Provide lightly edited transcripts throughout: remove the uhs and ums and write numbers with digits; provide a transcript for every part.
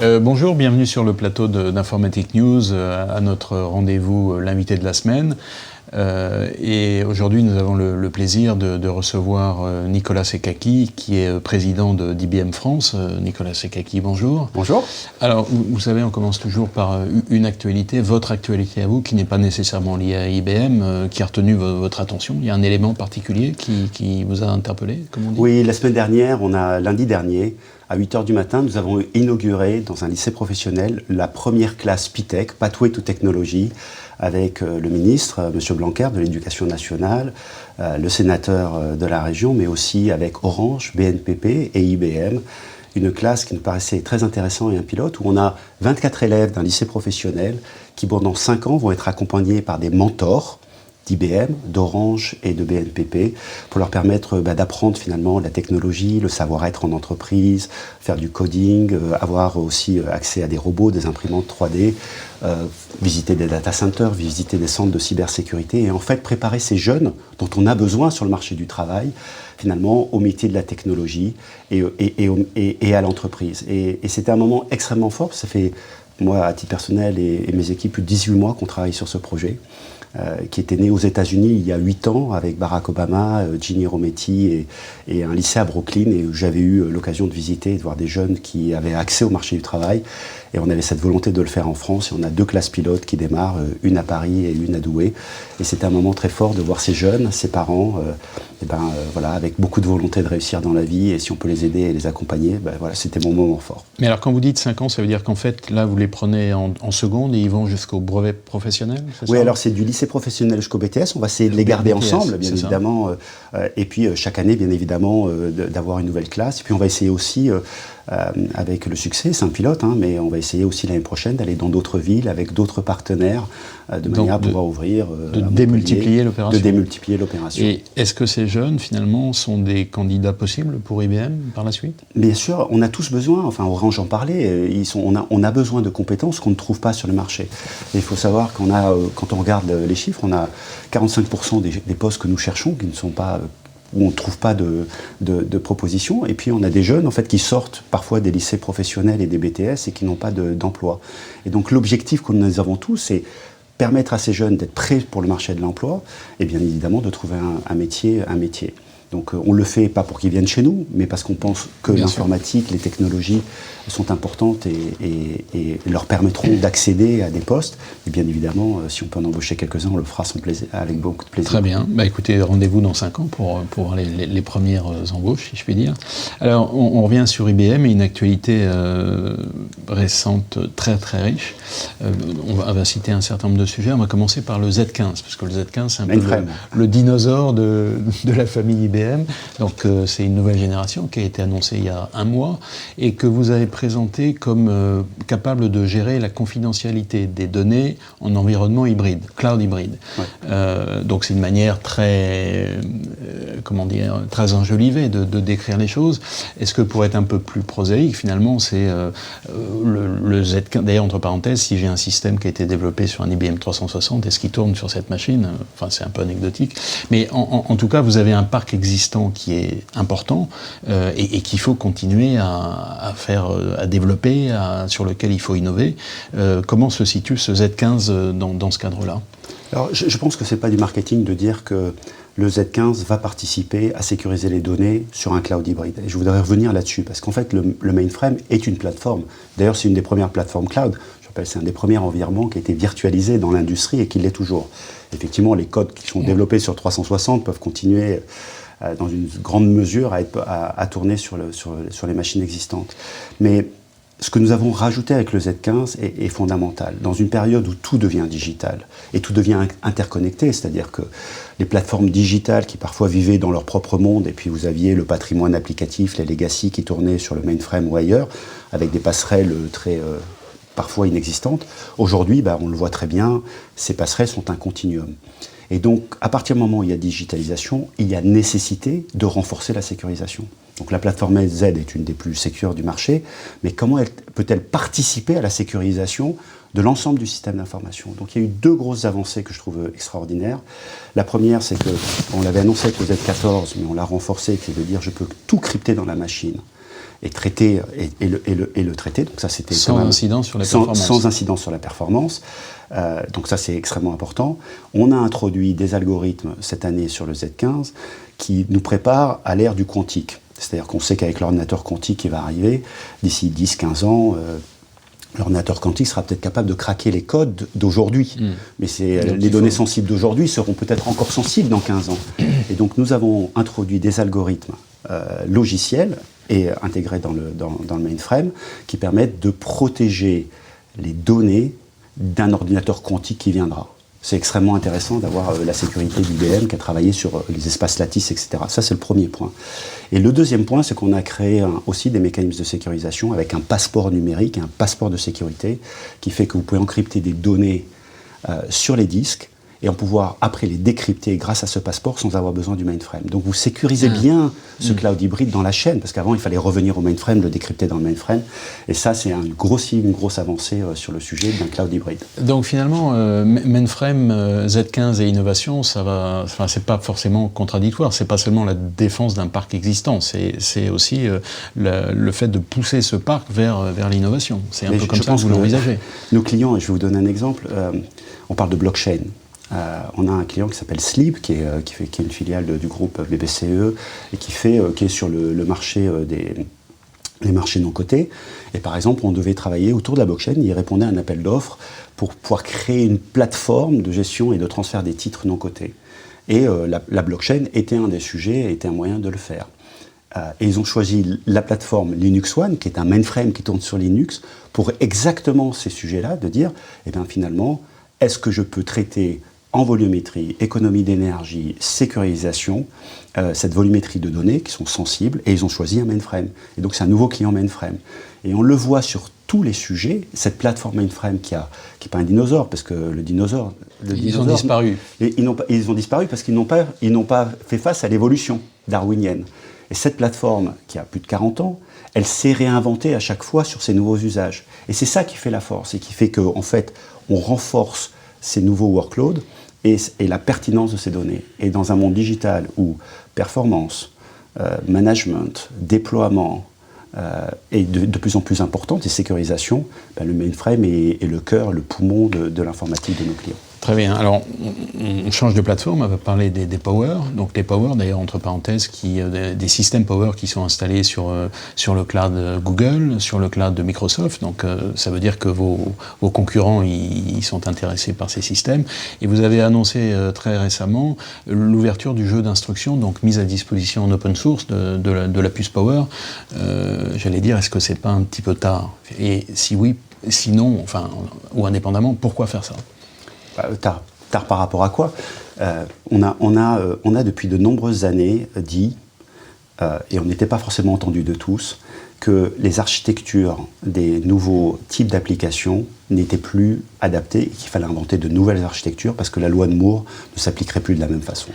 Bonjour, bienvenue sur le plateau d'Informatic News, à notre rendez-vous l'invité de la semaine. Et aujourd'hui, nous avons le plaisir de recevoir Nicolas Sekaki, qui est président d'IBM France. Nicolas Sekaki, bonjour. Bonjour. Alors, vous savez, on commence toujours par une actualité, votre actualité à vous, qui n'est pas nécessairement liée à IBM, qui a retenu votre attention. Il y a un élément particulier qui vous a interpellé, comme on dit? Oui, la semaine dernière, lundi dernier, à 8h du matin, nous avons inauguré dans un lycée professionnel la première classe PITech, Pathway to Technology, avec le ministre, M. Blanquer, de l'Éducation nationale, le sénateur de la région, mais aussi avec Orange, BNPP et IBM. Une classe qui nous paraissait très intéressante et un pilote, où on a 24 élèves d'un lycée professionnel qui, pendant 5 ans, vont être accompagnés par des mentors d'IBM, d'Orange et de BNPP pour leur permettre d'apprendre finalement la technologie, le savoir-être en entreprise, faire du coding, avoir aussi accès à des robots, des imprimantes 3D, visiter des data centers, visiter des centres de cybersécurité et en fait préparer ces jeunes dont on a besoin sur le marché du travail finalement au métier de la technologie et à l'entreprise. Et c'était un moment extrêmement fort, ça fait moi à titre personnel et mes équipes plus de 18 mois qu'on travaille sur ce projet. Qui était né aux États-Unis il y a 8 ans avec Barack Obama, Ginny Rometty et un lycée à Brooklyn et où j'avais eu l'occasion de visiter et de voir des jeunes qui avaient accès au marché du travail et on avait cette volonté de le faire en France et on a 2 classes pilotes qui démarrent, une à Paris et une à Douai et c'était un moment très fort de voir ces jeunes, ces parents voilà, avec beaucoup de volonté de réussir dans la vie et si on peut les aider et les accompagner, voilà, c'était mon moment fort. Mais alors quand vous dites 5 ans, ça veut dire qu'en fait là vous les prenez en seconde et ils vont jusqu'au brevet professionnel, c'est ça? Oui, alors c'est du lycée professionnel jusqu'au BTS, on va essayer de les garder ensemble, bien évidemment, et puis chaque année, bien évidemment, d'avoir une nouvelle classe, et puis on va essayer aussi, avec le succès, c'est un pilote, mais on va essayer aussi l'année prochaine d'aller dans d'autres villes, avec d'autres partenaires, de manière à pouvoir ouvrir... de démultiplier l'opération. De démultiplier l'opération. Et est-ce que ces jeunes, finalement, sont des candidats possibles pour IBM par la suite? Bien sûr, on a tous besoin, enfin Orange en parlait, on a besoin de compétences qu'on ne trouve pas sur le marché. Et il faut savoir qu'on a, quand on regarde les chiffres, on a 45% des postes que nous cherchons qui ne sont pas... où on ne trouve pas de propositions. Et puis on a des jeunes en fait, qui sortent parfois des lycées professionnels et des BTS et qui n'ont pas d'emploi. Et donc l'objectif que nous avons tous, c'est permettre à ces jeunes d'être prêts pour le marché de l'emploi et bien évidemment de trouver un métier. Donc on le fait pas pour qu'ils viennent chez nous, mais parce qu'on pense que l'informatique, les technologies sont importantes et leur permettront d'accéder à des postes. Et bien évidemment, si on peut en embaucher quelques-uns, on le fera avec beaucoup de plaisir. Très bien. Écoutez, rendez-vous dans 5 ans pour voir les premières embauches, si je puis dire. Alors, on revient sur IBM et une actualité récente très très riche. On va citer un certain nombre de sujets. On va commencer par le Z15, parce que le Z15, c'est un peu le dinosaure de la famille IBM. Donc c'est une nouvelle génération qui a été annoncée il y a 1 mois et que vous avez présenté comme capable de gérer la confidentialité des données en environnement hybride, cloud hybride. Ouais. Donc c'est une manière très, très enjolivée de décrire les choses. Est-ce que pour être un peu plus prosaïque, finalement, c'est le Z15, d'ailleurs entre parenthèses, si j'ai un système qui a été développé sur un IBM 360, est-ce qu'il tourne sur cette machine? Enfin c'est un peu anecdotique. Mais en tout cas, vous avez un parc existant qui est important et qu'il faut continuer à développer, sur lequel il faut innover. Comment se situe ce Z15 dans ce cadre-là? Alors, je pense que ce n'est pas du marketing de dire que le Z15 va participer à sécuriser les données sur un cloud hybride. Et je voudrais revenir là-dessus, parce qu'en fait, le mainframe est une plateforme. D'ailleurs, c'est une des premières plateformes cloud. C'est un des premiers environnements qui a été virtualisé dans l'industrie et qui l'est toujours. Effectivement, les codes qui sont développés sur 360 peuvent continuer dans une grande mesure à tourner sur les machines existantes. Mais ce que nous avons rajouté avec le Z15 est fondamental. Dans une période où tout devient digital et tout devient interconnecté, c'est-à-dire que les plateformes digitales qui parfois vivaient dans leur propre monde, et puis vous aviez le patrimoine applicatif, les legacy qui tournaient sur le mainframe ou ailleurs, avec des passerelles très... parfois inexistantes. Aujourd'hui, on le voit très bien, ces passerelles sont un continuum. Et donc, à partir du moment où il y a digitalisation, il y a nécessité de renforcer la sécurisation. Donc la plateforme Z est une des plus sécures du marché, mais comment peut-elle participer à la sécurisation de l'ensemble du système d'information? Donc il y a eu 2 grosses avancées que je trouve extraordinaires. La première, c'est qu'on l'avait annoncé avec le Z14, mais on l'a renforcé, qui est de dire je peux tout crypter dans la machine. et traiter et le traiter. Donc ça, c'était sans incidence sur la performance. Sans incidence sur la performance. Donc ça, c'est extrêmement important. On a introduit des algorithmes cette année sur le Z15 qui nous préparent à l'ère du quantique. C'est-à-dire qu'on sait qu'avec l'ordinateur quantique qui va arriver, d'ici 10-15 ans, l'ordinateur quantique sera peut-être capable de craquer les codes d'aujourd'hui. Mais les données sensibles d'aujourd'hui seront peut-être encore sensibles dans 15 ans. Et donc nous avons introduit des algorithmes logiciels et intégrés dans le mainframe qui permettent de protéger les données d'un ordinateur quantique qui viendra. C'est extrêmement intéressant d'avoir la sécurité d'IBM qui a travaillé sur les espaces lattices, etc. Ça, c'est le premier point. Et le deuxième point, c'est qu'on a créé aussi des mécanismes de sécurisation avec un passeport numérique, un passeport de sécurité, qui fait que vous pouvez encrypter des données sur les disques et en pouvoir après les décrypter grâce à ce passeport sans avoir besoin du mainframe. Donc vous sécurisez bien ce cloud hybride dans la chaîne, parce qu'avant il fallait revenir au mainframe, le décrypter dans le mainframe, et ça c'est une grosse avancée sur le sujet d'un cloud hybride. Donc finalement, mainframe, Z15 et innovation, ça va, enfin, c'est pas forcément contradictoire, c'est pas seulement la défense d'un parc existant, c'est aussi le fait de pousser ce parc vers l'innovation. C'est un peu comme ça que vous l'envisagez. Nos clients, et je vais vous donner un exemple, on parle de blockchain. On a un client qui s'appelle Sleep, qui est une filiale du groupe BBCE et qui est sur le marché les marchés non cotés. Et par exemple, on devait travailler autour de la blockchain. Il répondait à un appel d'offres pour pouvoir créer une plateforme de gestion et de transfert des titres non cotés. Et la blockchain était un des sujets, était un moyen de le faire. Et ils ont choisi la plateforme Linux One, qui est un mainframe qui tourne sur Linux, pour exactement ces sujets-là, de dire, eh bien finalement, est-ce que je peux traiter en volumétrie, économie d'énergie, sécurisation, cette volumétrie de données qui sont sensibles, et ils ont choisi un mainframe. Et donc c'est un nouveau client mainframe. Et on le voit sur tous les sujets, cette plateforme mainframe qui n'est pas un dinosaure, parce que le dinosaure... Ils ont disparu. Ils ont disparu parce qu'ils n'ont pas fait face à l'évolution darwinienne. Et cette plateforme, qui a plus de 40 ans, elle s'est réinventée à chaque fois sur ses nouveaux usages. Et c'est ça qui fait la force, et qui fait qu'en fait, on renforce ces nouveaux workloads, et la pertinence de ces données. Et dans un monde digital où performance, management, déploiement est de plus en plus importante et sécurisation, le mainframe est le cœur, le poumon de l'informatique de nos clients. Très bien. Alors, on change de plateforme, on va parler des Power. Donc, les Power, d'ailleurs, entre parenthèses, des systèmes Power qui sont installés sur le cloud Google, sur le cloud de Microsoft. Donc, ça veut dire que vos concurrents, ils sont intéressés par ces systèmes. Et vous avez annoncé très récemment l'ouverture du jeu d'instruction, donc mise à disposition en open source de la puce Power. J'allais dire, est-ce que c'est pas un petit peu tard? Et si oui, sinon, enfin, ou indépendamment, pourquoi faire ça? Tard par rapport à quoi? On a depuis de nombreuses années dit, et on n'était pas forcément entendu de tous, que les architectures des nouveaux types d'applications n'étaient plus adaptées et qu'il fallait inventer de nouvelles architectures parce que la loi de Moore ne s'appliquerait plus de la même façon.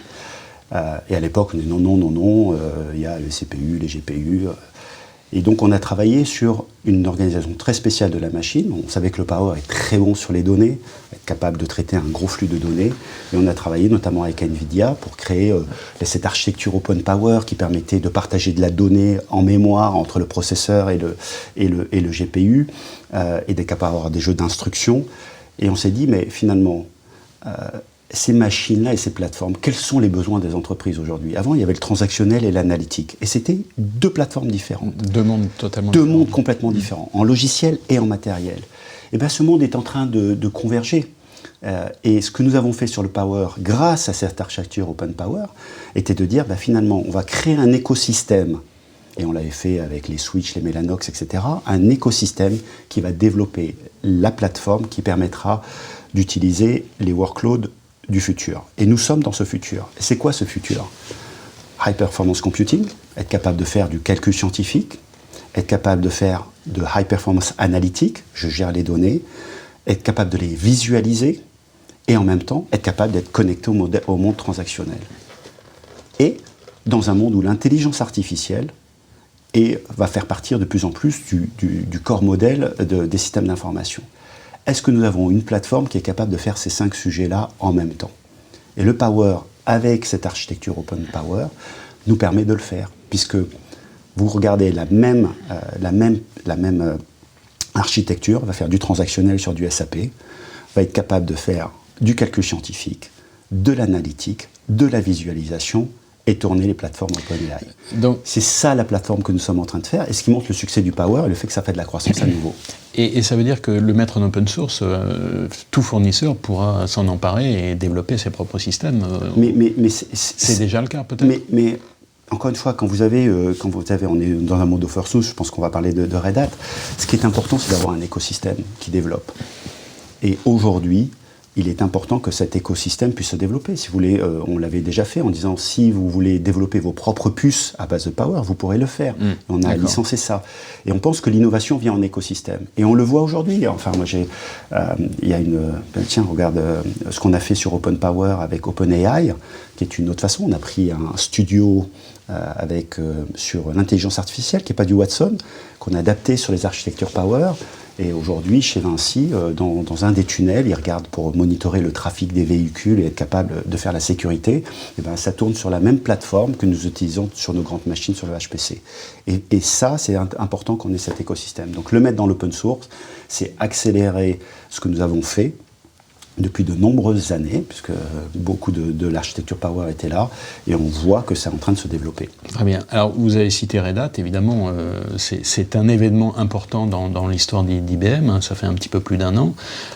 Et à l'époque, on dit non, il y a les CPU, les GPU... Et donc on a travaillé sur une organisation très spéciale de la machine. On savait que le Power est très bon sur les données, être capable de traiter un gros flux de données. Et on a travaillé notamment avec NVIDIA pour créer cette architecture Open Power qui permettait de partager de la donnée en mémoire entre le processeur et le GPU, et d'être capable d'avoir des jeux d'instruction. Et on s'est dit, mais finalement... ces machines-là et ces plateformes, quels sont les besoins des entreprises aujourd'hui? Avant, il y avait le transactionnel et l'analytique. Et c'était deux plateformes différentes. Deux mondes totalement différents. Deux mondes complètement différents, en logiciel et en matériel. Et bien, ce monde est en train de converger. Et ce que nous avons fait sur le Power, grâce à cette architecture Open Power, était de dire, finalement, on va créer un écosystème, et on l'avait fait avec les switches, les Mellanox, etc., un écosystème qui va développer la plateforme qui permettra d'utiliser les workloads du futur. Et nous sommes dans ce futur. C'est quoi ce futur? High performance computing, être capable de faire du calcul scientifique, être capable de faire de high performance analytique, je gère les données, être capable de les visualiser, et en même temps, être capable d'être connecté au monde transactionnel. Et dans un monde où l'intelligence artificielle va faire partir de plus en plus du corps modèle des systèmes d'information. Est-ce que nous avons une plateforme qui est capable de faire ces 5 sujets-là en même temps? Et le Power, avec cette architecture Open Power, nous permet de le faire, puisque Vous regardez la même architecture, va faire du transactionnel sur du SAP, va être capable de faire du calcul scientifique, de l'analytique, de la visualisation et tourner les plateformes OpenAI. Donc, c'est ça la plateforme que nous sommes en train de faire et ce qui montre le succès du Power et le fait que ça fait de la croissance à nouveau. Et ça veut dire que le mettre en open source, tout fournisseur pourra s'en emparer et développer ses propres systèmes. Mais c'est déjà le cas peut-être. Mais encore une fois, quand vous avez, on est dans un monde open source, je pense qu'on va parler de Red Hat. Ce qui est important, c'est d'avoir un écosystème qui développe. Et aujourd'hui, il est important que cet écosystème puisse se développer. Si vous voulez, on l'avait déjà fait en disant si vous voulez développer vos propres puces à base de Power, vous pourrez le faire. On a licencié ça. Et on pense que l'innovation vient en écosystème. Et on le voit aujourd'hui. Enfin, moi, il y a tiens, regarde ce qu'on a fait sur Open Power avec OpenAI, qui est une autre façon. On a pris un studio sur l'intelligence artificielle, qui n'est pas du Watson, qu'on a adapté sur les architectures Power. Et aujourd'hui, chez Vinci, dans un des tunnels, ils regardent pour monitorer le trafic des véhicules et être capable de faire la sécurité. Et ben, ça tourne sur la même plateforme que nous utilisons sur nos grandes machines sur le HPC. Et ça, c'est important qu'on ait cet écosystème. Donc le mettre dans l'open source, c'est accélérer ce que nous avons fait depuis de nombreuses années, puisque beaucoup de l'architecture Power était là, et on voit que c'est en train de se développer. Très bien. Alors, vous avez cité Red Hat, évidemment, c'est un événement important dans l'histoire d'IBM, hein. Ça fait un petit peu plus d'un an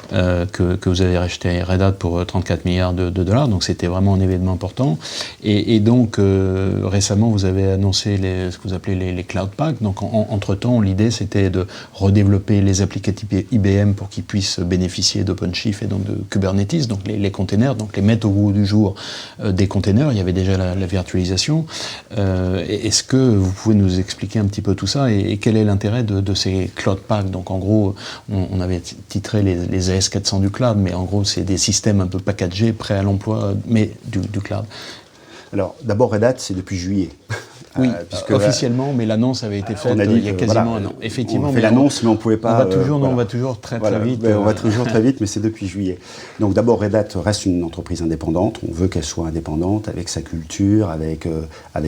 que vous avez racheté Red Hat pour 34 milliards de dollars, donc c'était vraiment un événement important. Et donc, récemment, vous avez annoncé ce que vous appelez les Cloud Paks. Donc, entre-temps, l'idée, c'était de redévelopper les applicatifs IBM pour qu'ils puissent bénéficier d'OpenShift et donc de Kubernetes, donc les containers, donc les mettre au goût du jour des containers. Il y avait déjà la virtualisation. Est-ce que vous pouvez nous expliquer un petit peu tout ça et quel est l'intérêt de ces Cloud Paks? Donc en gros, on avait titré les AS400 du cloud, mais en gros c'est des systèmes un peu packagés, prêts à l'emploi, mais du cloud. Alors d'abord Red Hat, c'est depuis juillet. Oui, officiellement, mais l'annonce avait été faite il y a quasiment un an. Effectivement, on fait l'annonce, mais on ne pouvait pas... On va toujours très vite. On va toujours très vite, mais c'est depuis juillet. Donc d'abord, Red Hat reste une entreprise indépendante. On veut qu'elle soit indépendante avec sa culture, avec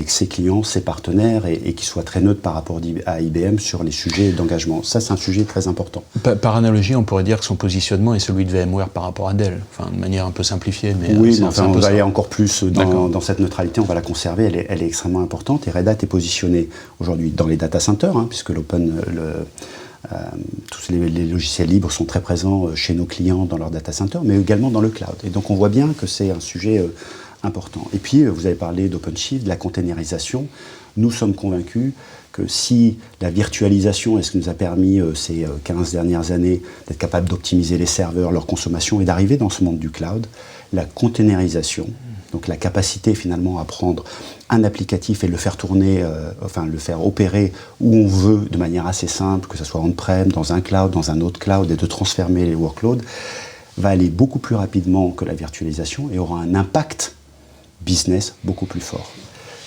ses clients, ses partenaires, et qu'il soit très neutre par rapport à IBM sur les sujets d'engagement. Ça, c'est un sujet très important. Par analogie, on pourrait dire que son positionnement est celui de VMware par rapport à Dell, enfin, de manière un peu simplifiée. Mais oui, mais enfin, on va aller encore plus dans cette neutralité, on va la conserver, elle est extrêmement importante. Red Hat est positionné aujourd'hui dans les data centers, hein, puisque tous les logiciels libres sont très présents chez nos clients dans leurs data centers, mais également dans le cloud. Et donc on voit bien que c'est un sujet important. Et puis vous avez parlé d'OpenShift, de la containerisation. Nous sommes convaincus que si la virtualisation est ce qui nous a permis ces 15 dernières années d'être capable d'optimiser les serveurs, leur consommation et d'arriver dans ce monde du cloud, la containerisation, donc la capacité finalement à prendre un applicatif et le faire tourner, le faire opérer où on veut de manière assez simple, que ce soit on-prem, dans un cloud, dans un autre cloud, et de transformer les workloads, va aller beaucoup plus rapidement que la virtualisation et aura un impact business beaucoup plus fort.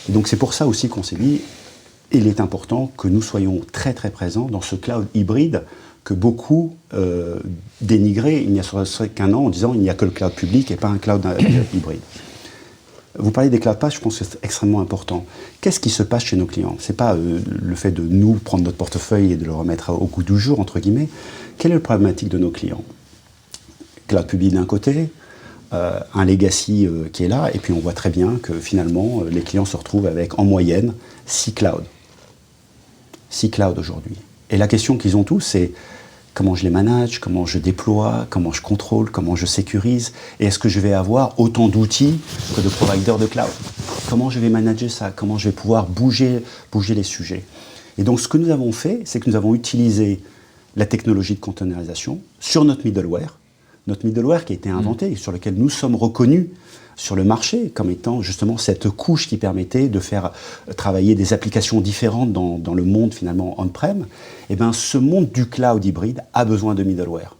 Et donc c'est pour ça aussi qu'on s'est dit, il est important que nous soyons très très présents dans ce cloud hybride que beaucoup dénigraient il n'y a qu'un an en disant il n'y a que le cloud public et pas un cloud hybride. Vous parlez des cloud paks, je pense que c'est extrêmement important. Qu'est-ce qui se passe chez nos clients? Ce n'est pas le fait de nous prendre notre portefeuille et de le remettre au goût du jour, entre guillemets. Quelle est la problématique de nos clients? Cloud public d'un côté, un legacy qui est là, et puis on voit très bien que finalement, les clients se retrouvent avec, en moyenne, 6 clouds. 6 clouds aujourd'hui. Et la question qu'ils ont tous, c'est comment je les manage, comment je déploie, comment je contrôle, comment je sécurise, et est-ce que je vais avoir autant d'outils que de providers de cloud? Comment je vais manager ça? Comment je vais pouvoir bouger les sujets? Et donc ce que nous avons fait, c'est que nous avons utilisé la technologie de containerisation sur notre middleware qui a été inventé et sur lequel nous sommes reconnus sur le marché comme étant justement cette couche qui permettait de faire travailler des applications différentes dans le monde finalement on-prem. Et bien ce monde du cloud hybride a besoin de middleware.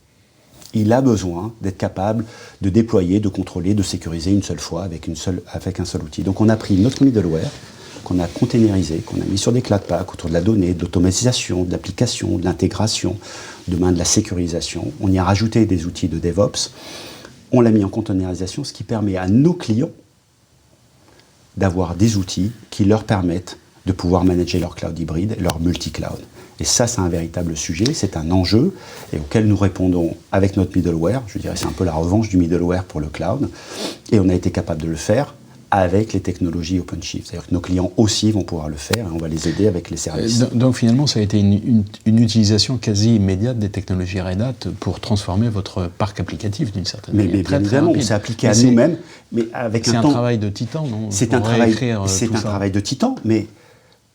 Il a besoin d'être capable de déployer, de contrôler, de sécuriser une seule fois avec un seul outil. Donc on a pris notre middleware qu'on a containerisé, qu'on a mis sur des cloud paks autour de la donnée, de l'automatisation, de l'application, de l'intégration, demain de la sécurisation. On y a rajouté des outils de DevOps. On l'a mis en containerisation, ce qui permet à nos clients d'avoir des outils qui leur permettent de pouvoir manager leur cloud hybride, leur multi-cloud. Et ça, c'est un véritable sujet, c'est un enjeu et auquel nous répondons avec notre middleware. Je dirais c'est un peu la revanche du middleware pour le cloud. Et on a été capable de le faire avec les technologies OpenShift. C'est-à-dire que nos clients aussi vont pouvoir le faire et on va les aider avec les services. Donc finalement, ça a été une utilisation quasi immédiate des technologies Red Hat pour transformer votre parc applicatif d'une certaine manière. Mais bien évidemment, on s'est appliqué à nous-mêmes, mais avec un temps... C'est un travail de titan, non? C'est un travail de titan, mais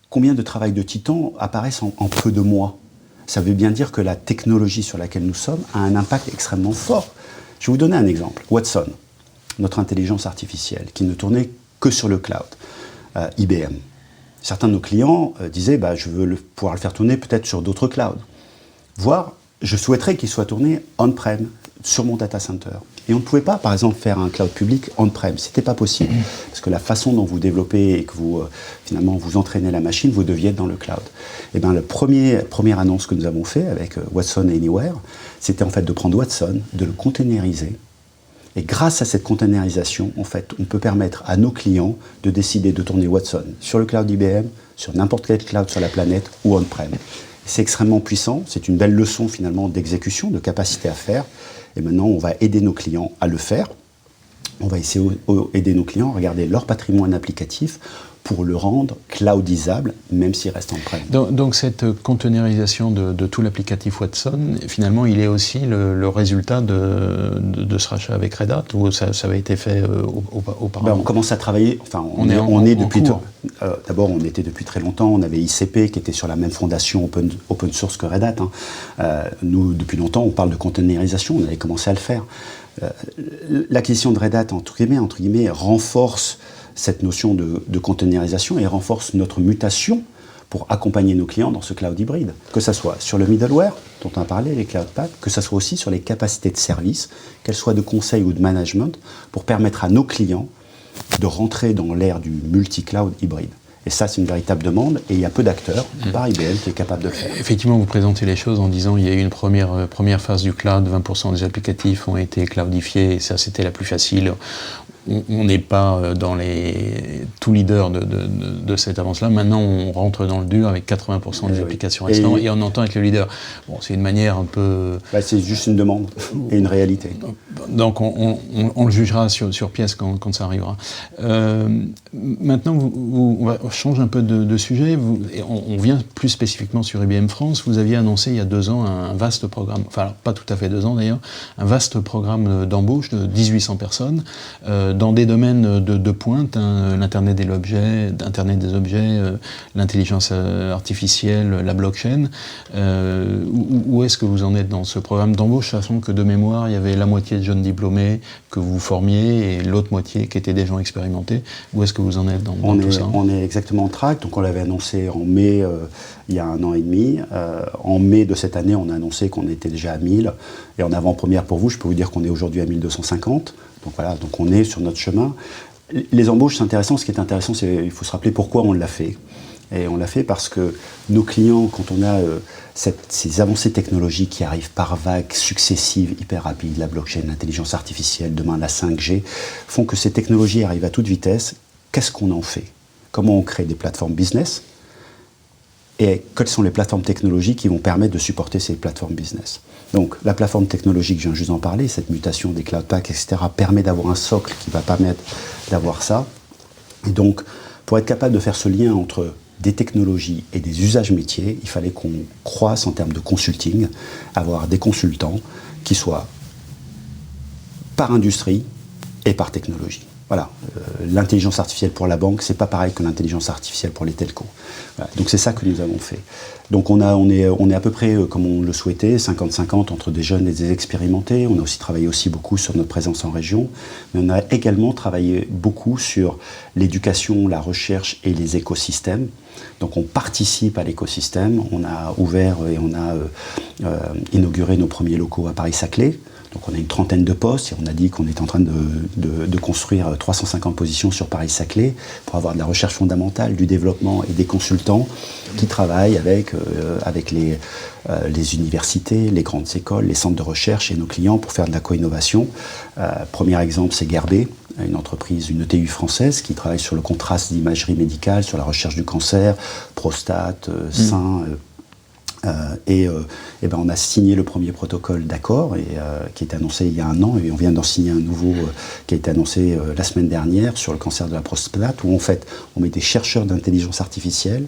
combien de travail de titan apparaissent en peu de mois? Ça veut bien dire que la technologie sur laquelle nous sommes a un impact extrêmement fort. Je vais vous donner un exemple. Watson, notre intelligence artificielle, qui ne tournait que sur le cloud, IBM. Certains de nos clients disaient je veux pouvoir le faire tourner peut-être sur d'autres clouds. Voire, je souhaiterais qu'il soit tourné on-prem, sur mon data center. Et on ne pouvait pas, par exemple, faire un cloud public on-prem. Ce n'était pas possible. Parce que la façon dont vous développez et que vous, finalement, vous entraînez la machine, vous deviez être dans le cloud. Et bien, la première annonce que nous avons fait avec Watson Anywhere, c'était en fait de prendre Watson, de le containeriser. Et grâce à cette containerisation, en fait, on peut permettre à nos clients de décider de tourner Watson sur le cloud IBM, sur n'importe quel cloud sur la planète ou on-prem. C'est extrêmement puissant, c'est une belle leçon finalement d'exécution, de capacité à faire. Et maintenant, on va aider nos clients à le faire. On va essayer d'aider nos clients à regarder leur patrimoine applicatif pour le rendre cloudisable, même s'il reste on-prem. Donc cette containerisation de tout l'applicatif Watson, finalement, il est aussi le résultat de ce rachat avec Red Hat, ou ça avait été fait auparavant? On commence à travailler, enfin, on est depuis... D'abord, on était depuis très longtemps, on avait ICP qui était sur la même fondation open source que Red Hat. Nous, depuis longtemps, on parle de containerisation, on avait commencé à le faire. L'acquisition de Red Hat, entre guillemets, renforce cette notion de containerisation et renforce notre mutation pour accompagner nos clients dans ce cloud hybride. Que ce soit sur le middleware, dont on a parlé, les cloud packs, que ce soit aussi sur les capacités de service, qu'elles soient de conseil ou de management, pour permettre à nos clients de rentrer dans l'ère du multi-cloud hybride. Et ça, c'est une véritable demande, et il y a peu d'acteurs, par IBM, qui est capable de le faire. Effectivement, vous présentez les choses en disant qu'il y a eu une première phase du cloud, 20% des applicatifs ont été cloudifiés, et ça, c'était la plus facile. On n'est pas dans les tout leaders de cette avance-là. Maintenant, on rentre dans le dur avec 80% des applications restantes et on entend avec le leader. Bon, c'est une manière un peu... c'est juste une demande et une réalité. Donc, on le jugera sur pièce quand ça arrivera. Maintenant, on change un peu de sujet. On vient plus spécifiquement sur IBM France. Vous aviez annoncé il y a 2 ans un vaste programme, enfin, alors, pas tout à fait 2 ans d'ailleurs, un vaste programme d'embauche de 1800 personnes, dans des domaines de pointe, l'Internet des objets, l'intelligence artificielle, la blockchain. Où est-ce que vous en êtes dans ce programme d'embauche, sachant que de mémoire, il y avait la moitié de jeunes diplômés que vous formiez et l'autre moitié qui étaient des gens expérimentés. Où est-ce que vous en êtes dans tout ça? On est exactement en track. Donc on l'avait annoncé en mai, il y a 1 an et demi. En mai de cette année, on a annoncé qu'on était déjà à 1000. Et en avant-première pour vous, je peux vous dire qu'on est aujourd'hui à 1250. Donc voilà, donc on est sur notre chemin. Les embauches, c'est intéressant. Ce qui est intéressant, c'est qu'il faut se rappeler pourquoi on l'a fait. Et on l'a fait parce que nos clients, quand on a ces avancées technologiques qui arrivent par vagues successives, hyper rapides, la blockchain, l'intelligence artificielle, demain la 5G, font que ces technologies arrivent à toute vitesse. Qu'est-ce qu'on en fait? Comment on crée des plateformes business? Et quelles sont les plateformes technologiques qui vont permettre de supporter ces plateformes business? Donc, la plateforme technologique, je viens juste d'en parler, cette mutation des cloud packs, etc., permet d'avoir un socle qui va permettre d'avoir ça. Et donc, pour être capable de faire ce lien entre des technologies et des usages métiers, il fallait qu'on croisse en termes de consulting, avoir des consultants qui soient par industrie et par technologie. Voilà, l'intelligence artificielle pour la banque, c'est pas pareil que l'intelligence artificielle pour les telcos. Voilà, donc c'est ça que nous avons fait. Donc on est à peu près comme on le souhaitait, 50-50 entre des jeunes et des expérimentés. On a aussi travaillé beaucoup sur notre présence en région, mais on a également travaillé beaucoup sur l'éducation, la recherche et les écosystèmes. Donc on participe à l'écosystème. On a ouvert et on a inauguré nos premiers locaux à Paris-Saclay. Donc on a une trentaine de postes et on a dit qu'on est en train de construire 350 positions sur Paris-Saclay pour avoir de la recherche fondamentale, du développement et des consultants qui travaillent avec les universités, les grandes écoles, les centres de recherche et nos clients pour faire de la co-innovation. Premier exemple, c'est Gerbet, une entreprise, une ETU française qui travaille sur le contraste d'imagerie médicale, sur la recherche du cancer, prostate, sein. On a signé le premier protocole d'accord qui a été annoncé il y a 1 an et on vient d'en signer un nouveau qui a été annoncé la semaine dernière sur le cancer de la prostate où en fait on met des chercheurs d'intelligence artificielle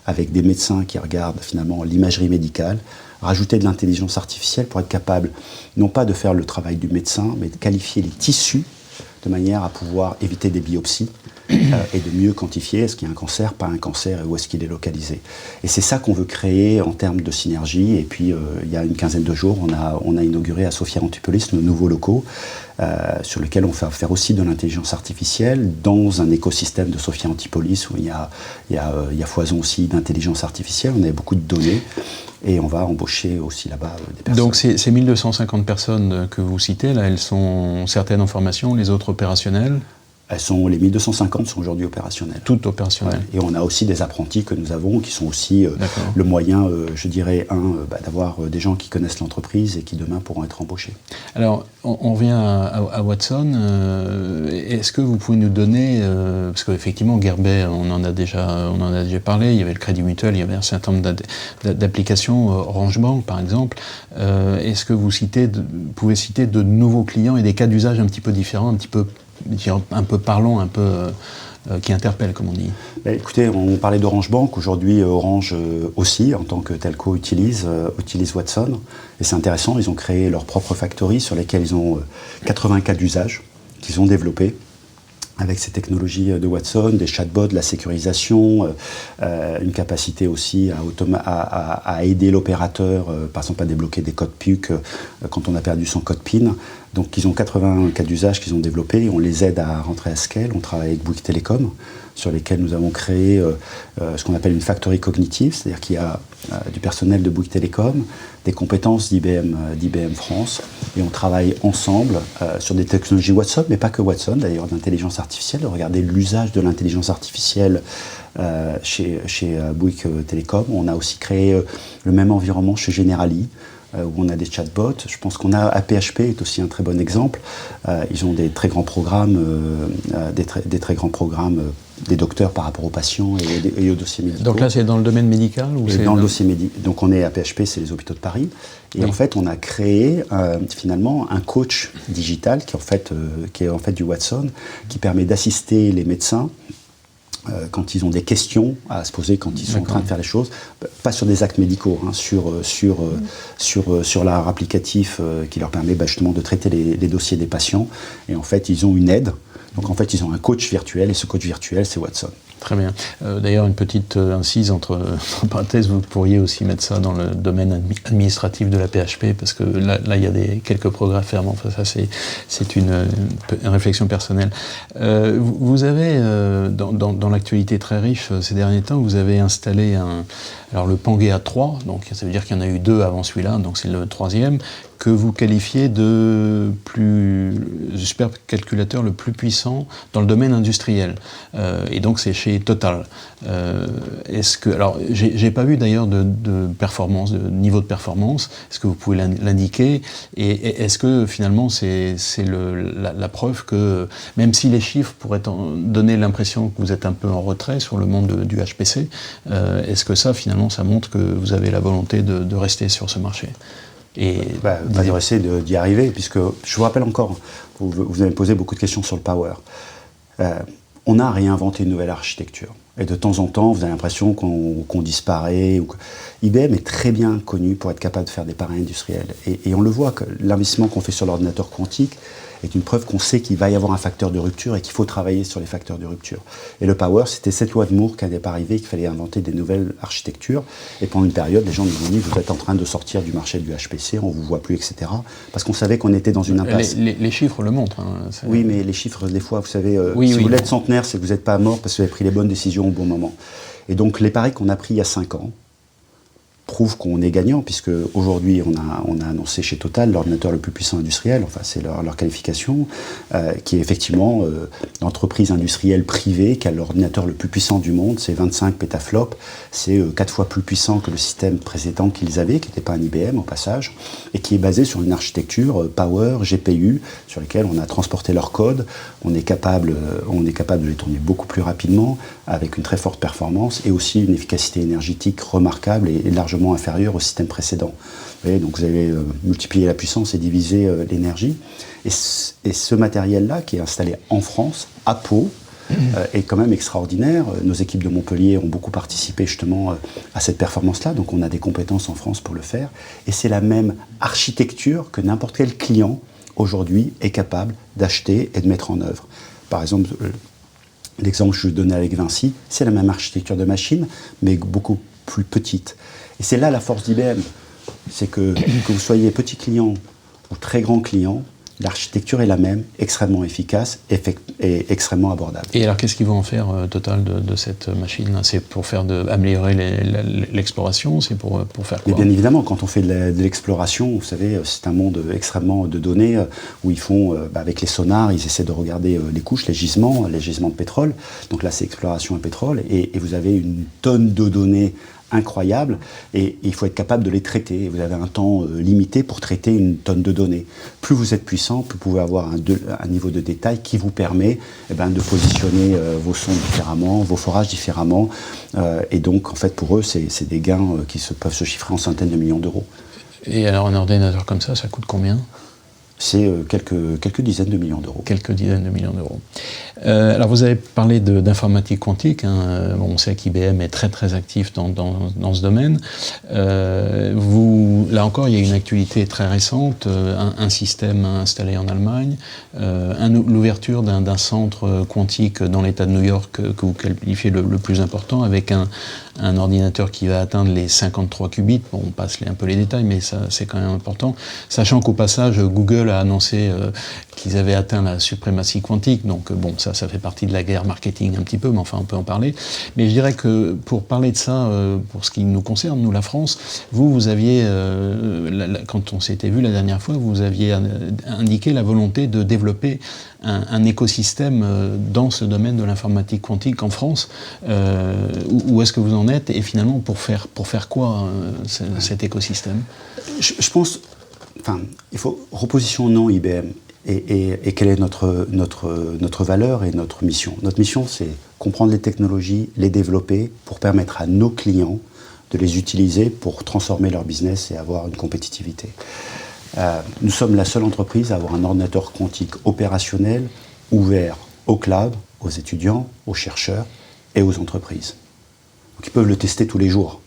avec des médecins qui regardent finalement l'imagerie médicale, rajouter de l'intelligence artificielle pour être capable non pas de faire le travail du médecin mais de qualifier les tissus de manière à pouvoir éviter des biopsies et de mieux quantifier est-ce qu'il y a un cancer, pas un cancer et où est-ce qu'il est localisé. Et c'est ça qu'on veut créer en termes de synergie. Et puis il y a une quinzaine de jours, on a inauguré à Sophia Antipolis nos nouveaux locaux sur lesquels on va faire aussi de l'intelligence artificielle dans un écosystème de Sophia Antipolis où il y a foison aussi d'intelligence artificielle. On a beaucoup de données. Et on va embaucher aussi là-bas des personnes. Donc ces 1250 personnes que vous citez, là, elles sont certaines en formation, les autres opérationnelles? Les 1250 sont aujourd'hui opérationnelles. Toutes opérationnelles. Ouais. Et on a aussi des apprentis que nous avons qui sont aussi le moyen, je dirais, d'avoir des gens qui connaissent l'entreprise et qui demain pourront être embauchés. Alors, on revient à Watson. Est-ce que vous pouvez nous donner, parce qu'effectivement, Gerbet, on en a déjà parlé, il y avait le Crédit Mutuel, il y avait un certain nombre d'applications, Orange Bank par exemple. Est-ce que vous pouvez citer de nouveaux clients et des cas d'usage un petit peu différents, un peu parlant, un peu qui interpelle, comme on dit? Écoutez, on parlait d'Orange Bank. Aujourd'hui, Orange aussi, en tant que telco, utilise Watson. Et c'est intéressant, ils ont créé leur propre factory sur lesquels ils ont 80 cas d'usage qu'ils ont développés avec ces technologies de Watson, des chatbots, de la sécurisation, une capacité aussi à aider l'opérateur, par exemple à débloquer des codes PUC quand on a perdu son code PIN. Donc ils ont 80 cas d'usage qu'ils ont développés, on les aide à rentrer à scale. On travaille avec Bouygues Telecom, sur lesquels nous avons créé ce qu'on appelle une factory cognitive, c'est-à-dire qu'il y a du personnel de Bouygues Telecom, des compétences d'IBM France, et on travaille ensemble sur des technologies Watson, mais pas que Watson, d'ailleurs d'intelligence artificielle, de regarder l'usage de l'intelligence artificielle chez Bouygues Telecom. On a aussi créé le même environnement chez Generali, où on a des chatbots. Je pense qu'on a APHP est aussi un très bon exemple. Ils ont des très grands programmes, des docteurs par rapport aux patients et aux dossiers médicaux. Donc là, c'est dans le domaine médical ou c'est dans le dossier médical. Donc on est APHP, c'est les hôpitaux de Paris. Et en fait, on a créé finalement un coach digital qui est en fait du Watson, qui permet d'assister les médecins quand ils ont des questions à se poser, quand ils sont en train de faire les choses, pas sur des actes médicaux, sur leur applicatif qui leur permet justement de traiter les dossiers des patients. Et en fait, ils ont une aide. Donc en fait, ils ont un coach virtuel, et ce coach virtuel, c'est Watson. Très bien. D'ailleurs, une petite incise entre parenthèses, vous pourriez aussi mettre ça dans le domaine administratif de la PHP, parce que là il y a quelques progrès à faire, mais enfin, ça c'est une réflexion personnelle. Vous avez, dans l'actualité très riche ces derniers temps, vous avez installé le Pangea 3, donc ça veut dire qu'il y en a eu 2 avant celui-là, donc c'est le 3e, que vous qualifiez de supercalculateur le plus puissant dans le domaine industriel. Et donc c'est chez Total. Alors, j'ai pas vu d'ailleurs de performance, de niveau de performance. Est-ce que vous pouvez l'indiquer? Et est-ce que finalement c'est la preuve que, même si les chiffres pourraient donner l'impression que vous êtes un peu en retrait sur le monde du HPC, est-ce que ça finalement ça montre que vous avez la volonté de rester sur ce marché? Pas de essayer d'y arriver, puisque je vous rappelle encore, vous avez posé beaucoup de questions sur le power. On a réinventé une nouvelle architecture. Et de temps en temps, vous avez l'impression qu'on disparaît. IBM est très bien connu pour être capable de faire des paris industriels. Et on le voit, que l'investissement qu'on fait sur l'ordinateur quantique est une preuve qu'on sait qu'il va y avoir un facteur de rupture et qu'il faut travailler sur les facteurs de rupture. Et le power, c'était cette loi de Moore qui n'allait pas arriver, qu'il fallait inventer des nouvelles architectures. Et pendant une période, les gens nous ont dit, vous êtes en train de sortir du marché du HPC, on ne vous voit plus, etc. Parce qu'on savait qu'on était dans une impasse. Les chiffres le montrent. Oui, mais les chiffres, des fois, vous savez, si vous l'êtes centenaire, c'est que vous n'êtes pas mort parce que vous avez pris les bonnes décisions au bon moment. Et donc, les paris qu'on a pris il y a 5 ans, prouve qu'on est gagnant, puisque aujourd'hui on a annoncé chez Total l'ordinateur le plus puissant industriel, enfin c'est leur qualification, qui est effectivement l'entreprise industrielle privée qui a l'ordinateur le plus puissant du monde, c'est 25 pétaflops, c'est 4 fois plus puissant que le système précédent qu'ils avaient, qui n'était pas un IBM au passage, et qui est basé sur une architecture Power, GPU, sur laquelle on a transporté leur code, on est capable de les tourner beaucoup plus rapidement, avec une très forte performance, et aussi une efficacité énergétique remarquable et largement inférieure au système précédent. Vous voyez, donc vous avez multiplié la puissance et divisé l'énergie. Et ce matériel-là, qui est installé en France, à Pau, est quand même extraordinaire. Nos équipes de Montpellier ont beaucoup participé justement à cette performance-là, donc on a des compétences en France pour le faire. Et c'est la même architecture que n'importe quel client aujourd'hui est capable d'acheter et de mettre en œuvre. Par exemple, l'exemple que je donnais avec Vinci, c'est la même architecture de machine, mais beaucoup plus petite. Et c'est là la force d'IBM, c'est que vous soyez petit client ou très grand client, l'architecture est la même, extrêmement efficace et extrêmement abordable. Et alors, qu'est-ce qu'ils vont en faire, Total, de cette machine-là? C'est pour améliorer l'exploration? C'est pour faire quoi? Mais bien évidemment, quand on fait de l'exploration, vous savez, c'est un monde extrêmement de données où ils font, avec les sonars, ils essaient de regarder les couches, les gisements de pétrole. Donc là, c'est exploration à pétrole. Et vous avez une tonne de données incroyables et il faut être capable de les traiter. Vous avez un temps limité pour traiter une tonne de données. Plus vous êtes puissant, plus vous pouvez avoir un niveau de détail qui vous permet de positionner vos sons différemment, vos forages différemment. Et donc, en fait, pour eux, c'est des gains qui peuvent se chiffrer en centaines de millions d'euros. Et alors, un ordinateur comme ça coûte combien? C'est quelques dizaines de millions d'euros. Quelques dizaines de millions d'euros. Alors vous avez parlé d'informatique quantique, hein. On sait qu'IBM est très très actif dans ce domaine. Là encore, il y a une actualité très récente, un système installé en Allemagne, l'ouverture d'un centre quantique dans l'État de New York que vous qualifiez le plus important, avec un ordinateur qui va atteindre les 53 qubits. Bon, on passe un peu les détails, mais ça c'est quand même important. Sachant qu'au passage, Google a annoncé qu'ils avaient atteint la suprématie quantique. Donc bon, ça fait partie de la guerre marketing un petit peu, mais enfin on peut en parler. Mais je dirais que pour parler de ça, pour ce qui nous concerne, nous la France, vous aviez, quand on s'était vu la dernière fois, vous aviez indiqué la volonté de développer un écosystème dans ce domaine de l'informatique quantique en France. Où est-ce que vous en êtes? Et finalement, pour faire quoi cet écosystème? Je pense, il faut repositionnons IBM et quelle est notre valeur et notre mission. Notre mission, c'est comprendre les technologies, les développer pour permettre à nos clients de les utiliser pour transformer leur business et avoir une compétitivité. Nous sommes la seule entreprise à avoir un ordinateur quantique opérationnel, ouvert au cloud, aux étudiants, aux chercheurs et aux entreprises. Donc ils peuvent le tester tous les jours.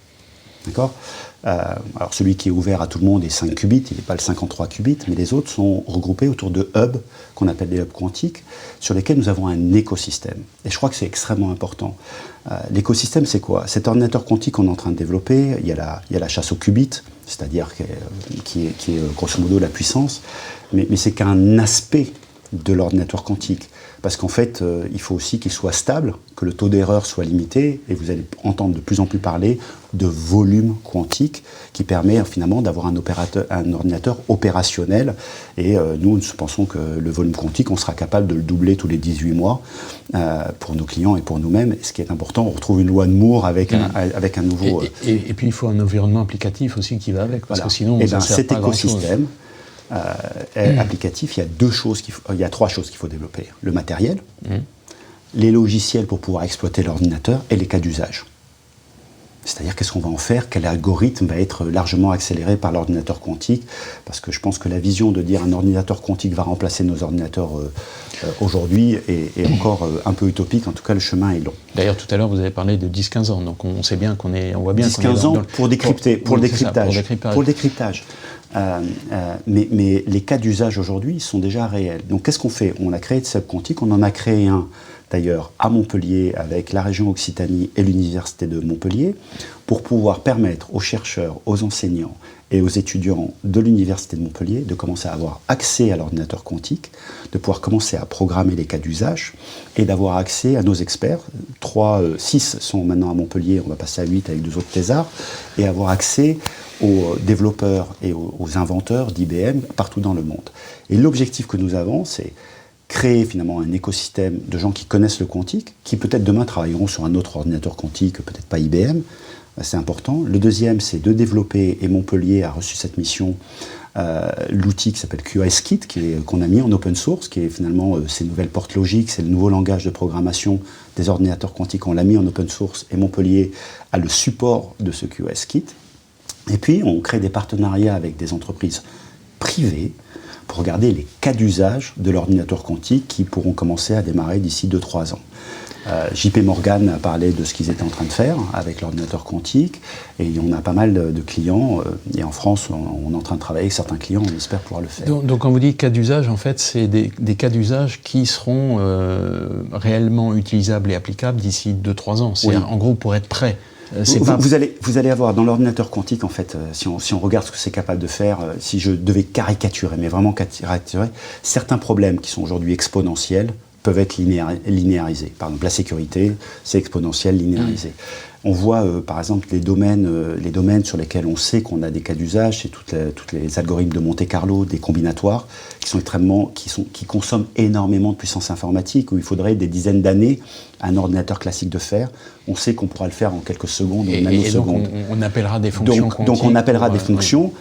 D'accord ? Alors celui qui est ouvert à tout le monde est 5 qubits, il n'est pas le 53 qubits, mais les autres sont regroupés autour de hubs, qu'on appelle des hubs quantiques, sur lesquels nous avons un écosystème. Et je crois que c'est extrêmement important. L'écosystème, c'est quoi? Cet ordinateur quantique qu'on est en train de développer, il y a la chasse aux qubits, c'est-à-dire qui est grosso modo la puissance, mais c'est qu'un aspect de l'ordinateur quantique. Parce qu'en fait, il faut aussi qu'il soit stable, que le taux d'erreur soit limité, et vous allez entendre de plus en plus parler de volume quantique, qui permet finalement d'avoir un ordinateur opérationnel. Et nous pensons que le volume quantique, on sera capable de le doubler tous les 18 mois pour nos clients et pour nous-mêmes. Et ce qui est important, on retrouve une loi de Moore avec un nouveau... Et puis il faut un environnement applicatif aussi qui va avec, parce que sinon ça sert pas à grand-chose. Cet écosystème applicatif, il y a 3 choses qu'il faut développer. Le matériel, les logiciels pour pouvoir exploiter l'ordinateur et les cas d'usage. C'est-à-dire qu'est-ce qu'on va en faire, quel algorithme va être largement accéléré par l'ordinateur quantique, parce que je pense que la vision de dire un ordinateur quantique va remplacer nos ordinateurs aujourd'hui est encore un peu utopique, en tout cas le chemin est long. D'ailleurs tout à l'heure vous avez parlé de 10-15 ans, donc on sait bien on voit bien 10-15 ans pour décrypter, pour le décryptage. Mais les cas d'usage aujourd'hui sont déjà réels. Donc qu'est-ce qu'on fait? On a créé de hub quantique, on en a créé un d'ailleurs à Montpellier avec la région Occitanie et l'université de Montpellier pour pouvoir permettre aux chercheurs, aux enseignants et aux étudiants de l'Université de Montpellier de commencer à avoir accès à l'ordinateur quantique, de pouvoir commencer à programmer les cas d'usage et d'avoir accès à nos experts. 6 sont maintenant à Montpellier, on va passer à 8 avec 2 autres thésards, et avoir accès aux développeurs et aux inventeurs d'IBM partout dans le monde. Et l'objectif que nous avons, c'est créer finalement un écosystème de gens qui connaissent le quantique, qui peut-être demain travailleront sur un autre ordinateur quantique, peut-être pas IBM, c'est important. Le deuxième, c'est de développer, et Montpellier a reçu cette mission, l'outil qui s'appelle QSKit, qu'on a mis en open source, qui est finalement ces nouvelles portes logiques, c'est le nouveau langage de programmation des ordinateurs quantiques, on l'a mis en open source, et Montpellier a le support de ce QSKit. Et puis, on crée des partenariats avec des entreprises privées pour regarder les cas d'usage de l'ordinateur quantique qui pourront commencer à démarrer d'ici 2-3 ans. JP Morgan a parlé de ce qu'ils étaient en train de faire avec l'ordinateur quantique, et on a pas mal de clients, et en France, on est en train de travailler avec certains clients, on espère pouvoir le faire. Donc quand vous dites cas d'usage, en fait, c'est des cas d'usage qui seront réellement utilisables et applicables d'ici 2-3 ans. C'est en gros pour être prêt. Vous allez avoir dans l'ordinateur quantique, en fait, si on regarde ce que c'est capable de faire, si je devais caricaturer, mais vraiment caricaturer, certains problèmes qui sont aujourd'hui exponentiels peuvent être linéarisés. Par exemple, la sécurité, c'est exponentiel, linéarisé. On voit, par exemple, les domaines sur lesquels on sait qu'on a des cas d'usage, c'est toutes les algorithmes de Monte-Carlo, des combinatoires, qui consomment énormément de puissance informatique, où il faudrait des dizaines d'années à un ordinateur classique de faire. On sait qu'on pourra le faire en quelques secondes, en nanosecondes. Et donc on appellera des fonctions quantiques. Donc on appellera des fonctions.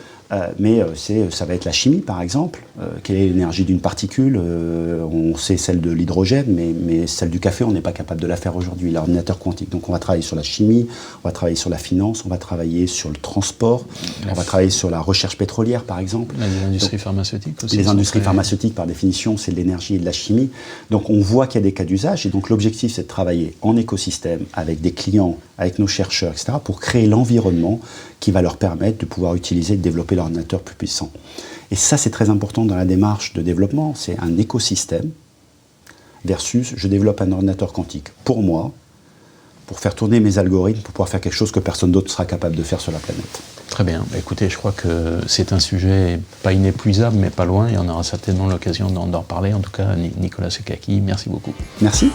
Mais ça va être la chimie, par exemple. Quelle est l'énergie d'une particule? On sait celle de l'hydrogène, mais celle du café, on n'est pas capable de la faire aujourd'hui, l'ordinateur quantique. Donc on va travailler sur la chimie, on va travailler sur la finance, on va travailler sur le transport, on va travailler sur la recherche pétrolière, par exemple. Les industries pharmaceutiques aussi. Les industries pharmaceutiques, par définition, c'est de l'énergie et de la chimie. Donc on voit qu'il y a des cas d'usage, et donc l'objectif, c'est de travailler en écosystème avec des clients, avec nos chercheurs, etc., pour créer l'environnement qui va leur permettre de pouvoir utiliser et de développer l'ordinateur plus puissant. Et ça, c'est très important dans la démarche de développement, c'est un écosystème versus je développe un ordinateur quantique pour moi, pour faire tourner mes algorithmes, pour pouvoir faire quelque chose que personne d'autre sera capable de faire sur la planète. Très bien. Écoutez, je crois que c'est un sujet pas inépuisable, mais pas loin, et on aura certainement l'occasion d'en reparler. En tout cas, Nicolas Sekaki, merci beaucoup. Merci.